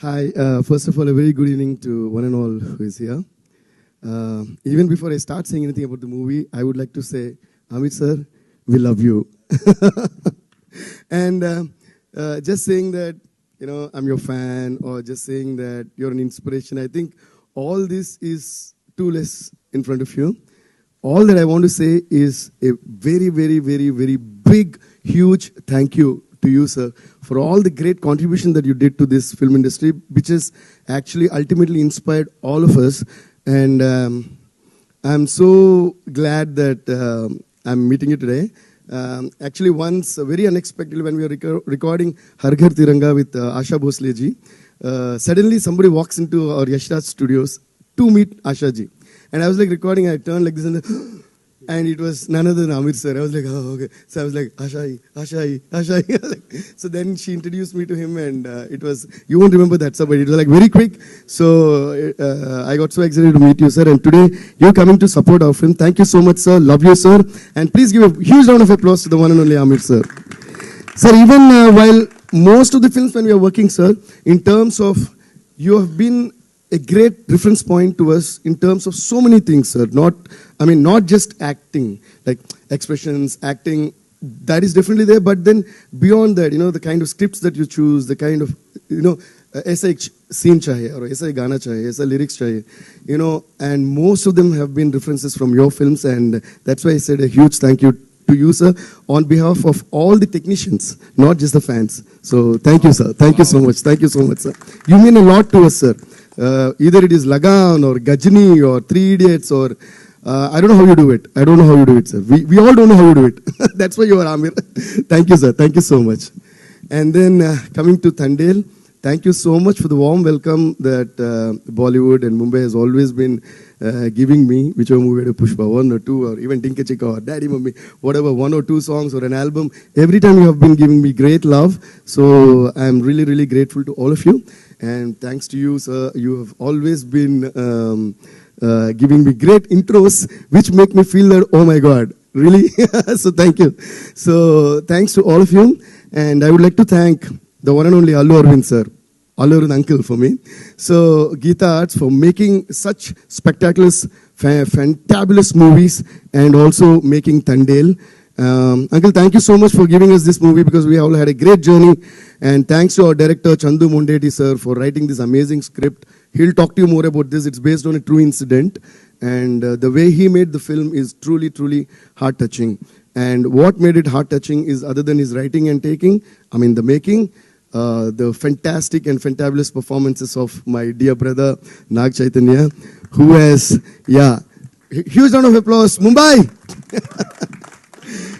Hi, first of all, a very good evening to one and all who is here. Even before I start saying anything about the movie, I would like to say, Amit sir, we love you. and just saying that, I'm your fan, or just saying that you're an inspiration, I think all this is too less in front of you. All that I want to say is a very, very, very, very big, huge thank you to you, sir, for all the great contribution that you did to this film industry, which has actually ultimately inspired all of us. And I'm so glad that I'm meeting you today. Actually, once, very unexpectedly, when we were recording Har Ghar Tiranga with Asha Bhosle ji, suddenly somebody walks into our Yashraj studios to meet Asha ji. And I was like recording, I turned like this and it was none other than Amir sir. I was like, oh, okay. So I was like, Ashai. So then she introduced me to him and it was, you won't remember that, sir, but it was like very quick. So I got so excited to meet you, sir. And today you're coming to support our film. Thank you so much, sir. Love you, sir. And please give a huge round of applause to the one and only Amir sir. Sir, even while most of the films when we are working, sir, in terms of, you have been a great reference point to us in terms of so many things, sir. Not just acting, like expressions, acting, that is definitely there. But then beyond that, the kind of scripts that you choose, the kind of, aisa ek scene chahiye, or aisa gana chahiye, aisa lyrics chahiye, and most of them have been references from your films. And that's why I said a huge thank you to you, sir, on behalf of all the technicians, not just the fans. So thank you, sir. Thank you so much. Thank you so much, sir. You mean a lot to us, sir. Either it is Lagan or Gajini or Three Idiots or I don't know how you do it. I don't know how you do it, sir. We all don't know how you do it. That's why you are Amir. Thank you, sir. Thank you so much. And then coming to Thandel, thank you so much for the warm welcome that Bollywood and Mumbai has always been giving me, whichever movie, Pushpa 1 or 2 or even Tinka Chika or Daddy Mummy, whatever, 1 or 2 songs or an album. Every time you have been giving me great love. So I'm really, really grateful to all of you. And thanks to you, sir, you have always been giving me great intros, which make me feel that, oh my God, really? So thank you. So thanks to all of you. And I would like to thank the one and only Allu Arvind, sir. Allu Arvind uncle for me. So Geeta Arts for making such spectacular, fantabulous movies and also making Thandel. Uncle, thank you so much for giving us this movie because we all had a great journey. And thanks to our director, Chandu Mundeti, sir, for writing this amazing script. He'll talk to you more about this. It's based on a true incident. And the way he made the film is truly, truly heart-touching. And what made it heart-touching is, other than his writing and the making, the fantastic and fantabulous performances of my dear brother, Nag Chaitanya, who has, huge round of applause, Mumbai!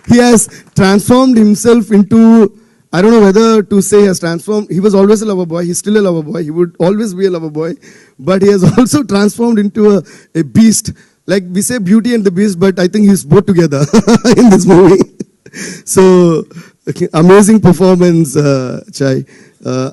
He has transformed himself into, I don't know whether to say he has transformed. He was always a lover boy. He's still a lover boy. He would always be a lover boy. But he has also transformed into a beast. Like we say Beauty and the Beast, but I think he's both together in this movie. So, amazing performance, Chai.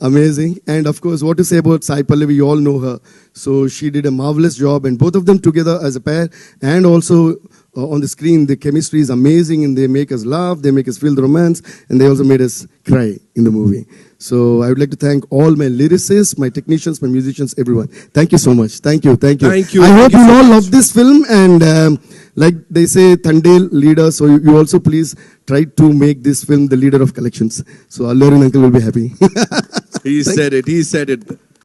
Amazing. And of course, what to say about Sai Pallavi, you all know her. So she did a marvelous job, and both of them together as a pair, and also on the screen, the chemistry is amazing, and they make us laugh, they make us feel the romance, and they also made us cry in the movie. So I would like to thank all my lyricists, my technicians, my musicians, everyone. Thank you so much. Thank you. Thank you. Thank you. I hope you all love this film, and like they say, Thandel leader, so you also please try to make this film the leader of collections. So Allu Arvind uncle will be happy. He said it. He said it.